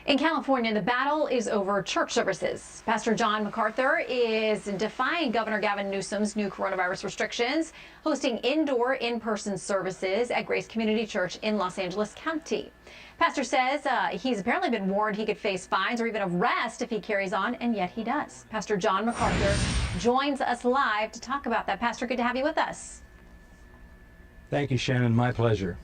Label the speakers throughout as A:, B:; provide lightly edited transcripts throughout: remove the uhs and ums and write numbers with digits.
A: In California, the battle is over church services. Pastor John MacArthur is defying Governor Gavin Newsom's new coronavirus restrictions, hosting indoor in-person services at Grace Community Church in Los Angeles County. Pastor says he's apparently been warned he could face fines or even arrest if he carries on, and yet he does. Pastor John MacArthur joins us live to talk about that. Pastor, good to have you with us.
B: Thank you, Shannon. My pleasure.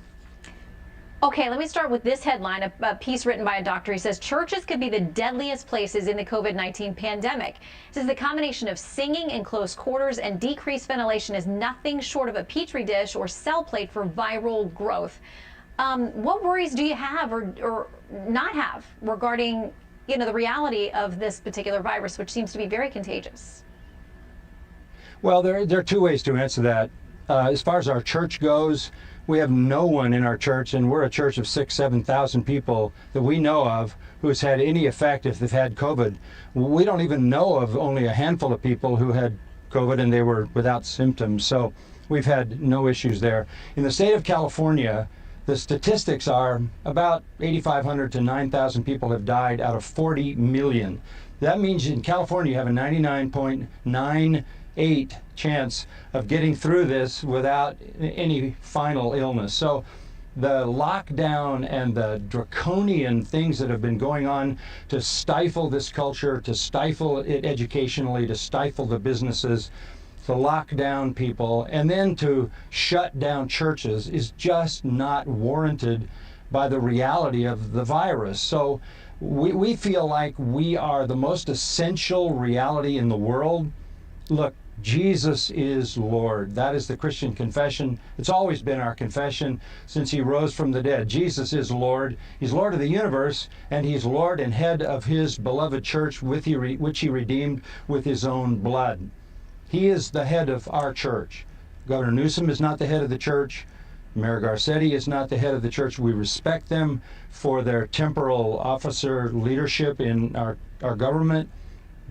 A: Okay, let me start with this headline, a piece written by a doctor. He says churches could be the deadliest places in the COVID-19 pandemic. He says the combination of singing in close quarters and decreased ventilation is nothing short of a petri dish or cell plate for viral growth. What worries do you have or not have regarding, the reality of this particular virus, which seems to be very contagious?
B: Well, there are two ways to answer that. As far as our church goes, we have no one in our church, and we're a church of 6,000 to 7,000 people that we know of who's had any effect if they've had COVID. We don't even know of only a handful of people who had COVID and they were without symptoms. So we've had no issues there. In the state of California, the statistics are about 8,500 to 9,000 people have died out of 40 million. That means in California you have a 99.98 chance of getting through this without any final illness. So the lockdown and the draconian things that have been going on to stifle this culture, to stifle it educationally, to stifle the businesses, to lock down people, and then to shut down churches is just not warranted by the reality of the virus. So we feel like we are the most essential reality in the world. Look, Jesus is Lord. That is the Christian confession. It's always been our confession since he rose from the dead. Jesus is Lord. He's Lord of the universe, and he's Lord and head of his beloved church, which he redeemed with his own blood. He is the head of our church. Governor Newsom is not the head of the church. Mayor Garcetti is not the head of the church. We respect them for their temporal officer leadership in our government,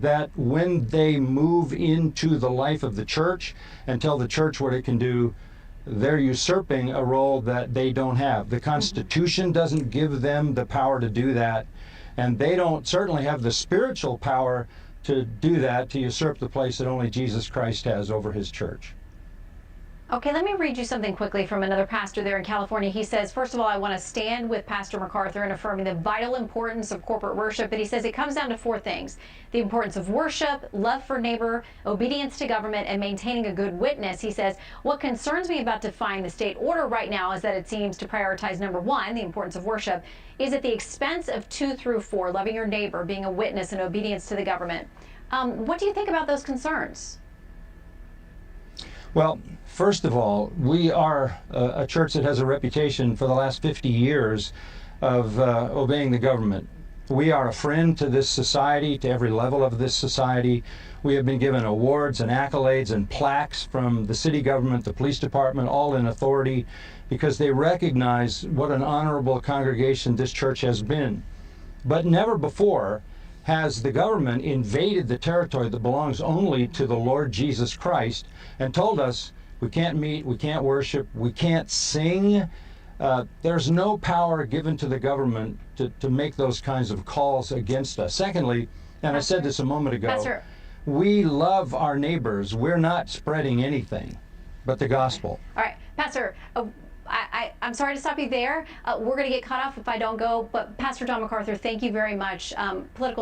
B: that when they move into the life of the church and tell the church what it can do, they're usurping a role that they don't have. The Constitution doesn't give them the power to do that, and they don't certainly have the spiritual power to do that, to usurp the place that only Jesus Christ has over his church.
A: Okay, let me read you something quickly from another pastor there in California. He says, first of all, I want to stand with Pastor MacArthur in affirming the vital importance of corporate worship. But he says it comes down to four things: the importance of worship, love for neighbor, obedience to government, and maintaining a good witness. He says, what concerns me about defying the state order right now is that it seems to prioritize number one, the importance of worship, is at the expense of 2 through 4, loving your neighbor, being a witness, and obedience to the government. What do you think about those concerns?
B: Well, first of all, we are a church that has a reputation for the last 50 years of obeying the government. We are a friend to this society, to every level of this society. We have been given awards and accolades and plaques from the city government, the police department, all in authority, because they recognize what an honorable congregation this church has been. But never before has the government invaded the territory that belongs only to the Lord Jesus Christ and told us we can't meet, we can't worship, we can't sing. There's no power given to the government to make those kinds of calls against us. Secondly, and I said this a moment ago,
A: Pastor,
B: we love our neighbors. We're not spreading anything but the gospel.
A: all right, Pastor, I'm sorry to stop you there. We're going to get cut off if I don't go, but Pastor John MacArthur, thank you very much. Political